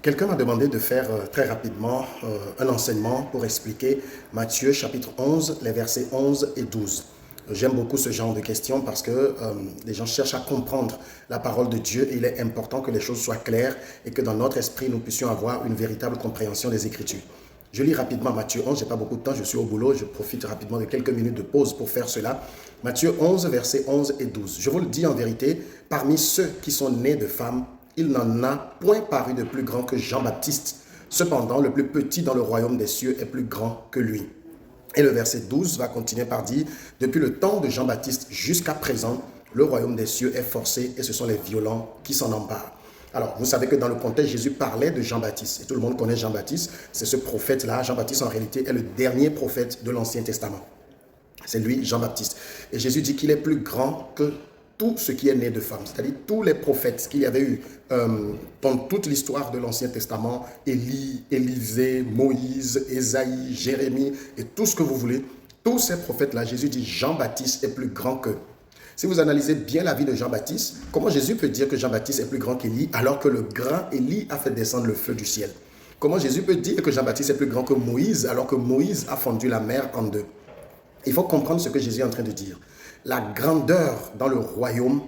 Quelqu'un m'a demandé de faire très rapidement un enseignement pour expliquer Matthieu chapitre 11, les versets 11 et 12. J'aime beaucoup ce genre de questions parce que les gens cherchent à comprendre la parole de Dieu et il est important que les choses soient claires et que dans notre esprit, nous puissions avoir une véritable compréhension des Écritures. Je lis rapidement Matthieu 11, je n'ai pas beaucoup de temps, je suis au boulot, je profite rapidement de quelques minutes de pause pour faire cela. Matthieu 11, versets 11 et 12. Je vous le dis en vérité, parmi ceux qui sont nés de femmes, il n'en a point paru de plus grand que Jean-Baptiste. Cependant, le plus petit dans le royaume des cieux est plus grand que lui. Et le verset 12 va continuer par dire, depuis le temps de Jean-Baptiste jusqu'à présent, le royaume des cieux est forcé et ce sont les violents qui s'en emparent. Alors, vous savez que dans le contexte, Jésus parlait de Jean-Baptiste. Et tout le monde connaît Jean-Baptiste. C'est ce prophète-là. Jean-Baptiste, en réalité, est le dernier prophète de l'Ancien Testament. C'est lui, Jean-Baptiste. Et Jésus dit qu'il est plus grand que tout ce qui est né de femme, c'est-à-dire tous les prophètes qu'il y avait eu dans toute l'histoire de l'Ancien Testament, Élie, Élisée, Moïse, Ésaïe, Jérémie et tout ce que vous voulez, tous ces prophètes-là, Jésus dit Jean-Baptiste est plus grand qu'eux. Si vous analysez bien la vie de Jean-Baptiste, comment Jésus peut dire que Jean-Baptiste est plus grand qu'Élie alors que le grand Élie a fait descendre le feu du ciel? Comment Jésus peut dire que Jean-Baptiste est plus grand que Moïse alors que Moïse a fondu la mer en deux? Il faut comprendre ce que Jésus est en train de dire. La grandeur dans le royaume,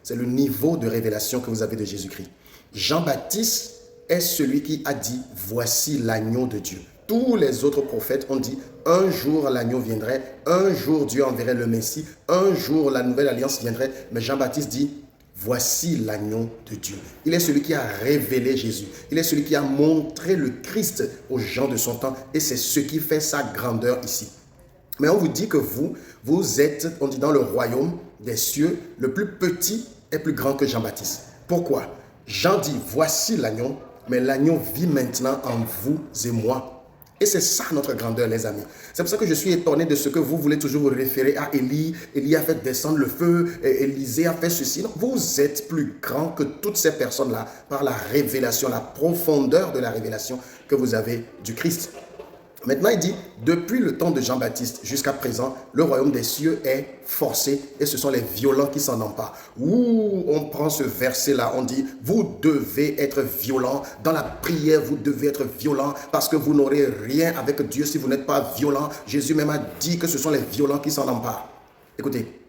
c'est le niveau de révélation que vous avez de Jésus-Christ. Jean-Baptiste est celui qui a dit, voici l'agneau de Dieu. Tous les autres prophètes ont dit, un jour l'agneau viendrait, un jour Dieu enverrait le Messie, un jour la nouvelle alliance viendrait. Mais Jean-Baptiste dit, voici l'agneau de Dieu. Il est celui qui a révélé Jésus. Il est celui qui a montré le Christ aux gens de son temps. Et c'est ce qui fait sa grandeur ici. Mais on vous dit que vous êtes, on dit dans le royaume des cieux, le plus petit est plus grand que Jean-Baptiste. Pourquoi? Jean dit, voici l'agneau, mais l'agneau vit maintenant en vous et moi. Et c'est ça notre grandeur, les amis. C'est pour ça que je suis étonné de ce que vous voulez toujours vous référer à Élie. Élie a fait descendre le feu, Élisée a fait ceci. Non, vous êtes plus grand que toutes ces personnes-là par la révélation, la profondeur de la révélation que vous avez du Christ. Maintenant, il dit, depuis le temps de Jean-Baptiste jusqu'à présent, le royaume des cieux est forcé et ce sont les violents qui s'en emparent. Ouh, on prend ce verset-là, on dit, vous devez être violent. Dans la prière, vous devez être violent parce que vous n'aurez rien avec Dieu si vous n'êtes pas violent. Jésus même a dit que ce sont les violents qui s'en emparent. Écoutez,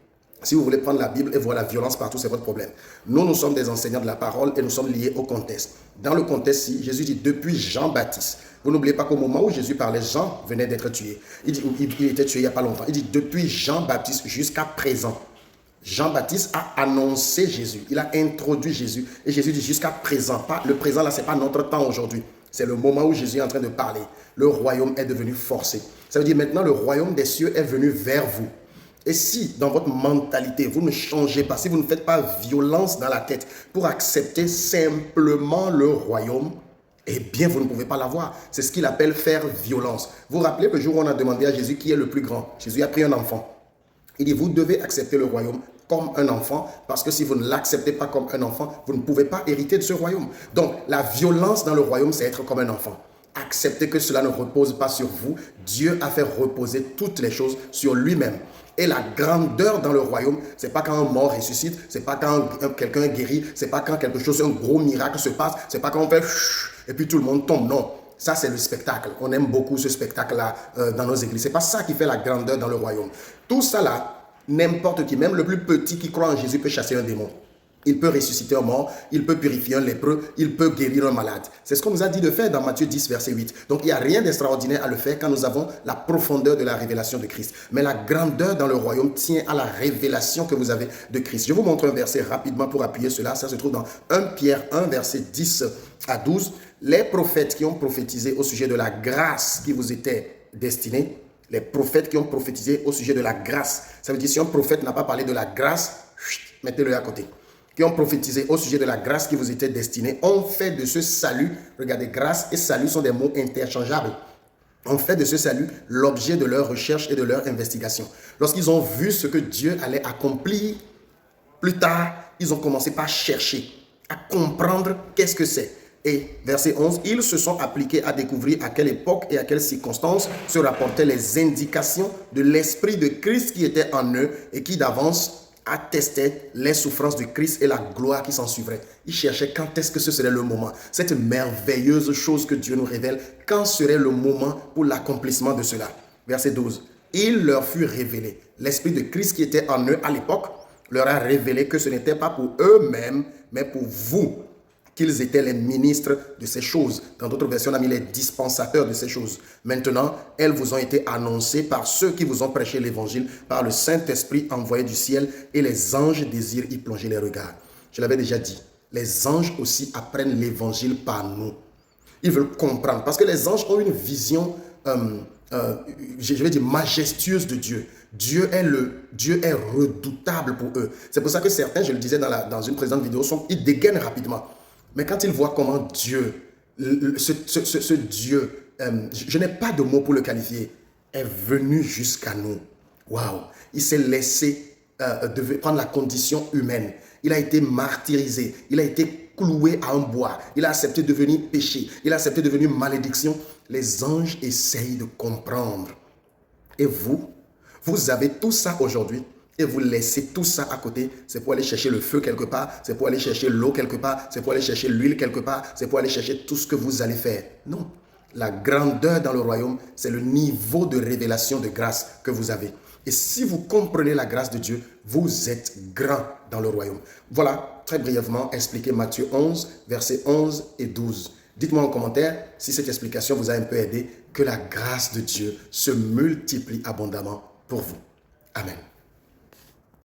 si vous voulez prendre la Bible et voir la violence partout, c'est votre problème. Nous sommes des enseignants de la parole et nous sommes liés au contexte. Dans le contexte, Jésus dit depuis Jean-Baptiste. Vous n'oubliez pas qu'au moment où Jésus parlait, Jean venait d'être tué. Il était tué il n'y a pas longtemps. Il dit depuis Jean-Baptiste jusqu'à présent. Jean-Baptiste a annoncé Jésus. Il a introduit Jésus. Et Jésus dit jusqu'à présent. Le présent là, ce n'est pas notre temps aujourd'hui. C'est le moment où Jésus est en train de parler. Le royaume est devenu forcé. Ça veut dire maintenant le royaume des cieux est venu vers vous. Et si dans votre mentalité, vous ne changez pas, si vous ne faites pas violence dans la tête pour accepter simplement le royaume, eh bien, vous ne pouvez pas l'avoir. C'est ce qu'il appelle faire violence. Vous vous rappelez le jour où on a demandé à Jésus qui est le plus grand? Jésus a pris un enfant. Il dit, vous devez accepter le royaume comme un enfant, parce que si vous ne l'acceptez pas comme un enfant, vous ne pouvez pas hériter de ce royaume. Donc, la violence dans le royaume, c'est être comme un enfant. Acceptez que cela ne repose pas sur vous. Dieu a fait reposer toutes les choses sur lui-même. Et la grandeur dans le royaume, c'est pas quand un mort ressuscite, c'est pas quand quelqu'un est guéri, c'est pas quand quelque chose, un gros miracle se passe, c'est pas quand on fait et puis tout le monde tombe. Non, ça c'est le spectacle. On aime beaucoup ce spectacle-là dans nos églises. C'est pas ça qui fait la grandeur dans le royaume. Tout ça là, n'importe qui, même le plus petit qui croit en Jésus peut chasser un démon. Il peut ressusciter un mort, il peut purifier un lépreux, il peut guérir un malade. C'est ce qu'on nous a dit de faire dans Matthieu 10, verset 8. Donc, il n'y a rien d'extraordinaire à le faire quand nous avons la profondeur de la révélation de Christ. Mais la grandeur dans le royaume tient à la révélation que vous avez de Christ. Je vous montre un verset rapidement pour appuyer cela. Ça se trouve dans 1 Pierre 1, verset 10 à 12. Les prophètes qui ont prophétisé au sujet de la grâce qui vous était destinée, les prophètes qui ont prophétisé au sujet de la grâce. Ça veut dire si un prophète n'a pas parlé de la grâce, mettez-le à côté. Qui ont prophétisé au sujet de la grâce qui vous était destinée, ont fait de ce salut, regardez, grâce et salut sont des mots interchangeables, ont fait de ce salut l'objet de leur recherche et de leur investigation. Lorsqu'ils ont vu ce que Dieu allait accomplir, plus tard, ils ont commencé par chercher, à comprendre qu'est-ce que c'est. Et verset 11, ils se sont appliqués à découvrir à quelle époque et à quelles circonstances se rapportaient les indications de l'Esprit de Christ qui était en eux et qui d'avance attestait les souffrances de Christ et la gloire qui s'en suivrait. Ils cherchaient quand est-ce que ce serait le moment. Cette merveilleuse chose que Dieu nous révèle, quand serait le moment pour l'accomplissement de cela. Verset 12. Il leur fut révélé. L'Esprit de Christ qui était en eux à l'époque leur a révélé que ce n'était pas pour eux-mêmes, mais pour vous, qu'ils étaient les ministres de ces choses. Dans d'autres versions, on a mis les dispensateurs de ces choses. Maintenant, elles vous ont été annoncées par ceux qui vous ont prêché l'évangile, par le Saint-Esprit envoyé du ciel, et les anges désirent y plonger les regards. Je l'avais déjà dit, les anges aussi apprennent l'évangile par nous. Ils veulent comprendre, parce que les anges ont une vision, je vais dire, majestueuse de Dieu. Dieu est redoutable pour eux. C'est pour ça que certains, je le disais dans une précédente vidéo, ils dégainent rapidement. Mais quand ils voient comment Dieu, ce Dieu, je n'ai pas de mots pour le qualifier, est venu jusqu'à nous. Waouh! Il s'est laissé prendre la condition humaine. Il a été martyrisé. Il a été cloué à un bois. Il a accepté de devenir péché. Il a accepté de devenir malédiction. Les anges essayent de comprendre. Et vous avez tout ça aujourd'hui. Et vous laissez tout ça à côté, c'est pour aller chercher le feu quelque part, c'est pour aller chercher l'eau quelque part, c'est pour aller chercher l'huile quelque part, c'est pour aller chercher tout ce que vous allez faire. Non, la grandeur dans le royaume, c'est le niveau de révélation de grâce que vous avez. Et si vous comprenez la grâce de Dieu, vous êtes grand dans le royaume. Voilà, très brièvement, expliquer Matthieu 11, versets 11 et 12. Dites-moi en commentaire si cette explication vous a un peu aidé, que la grâce de Dieu se multiplie abondamment pour vous. Amen.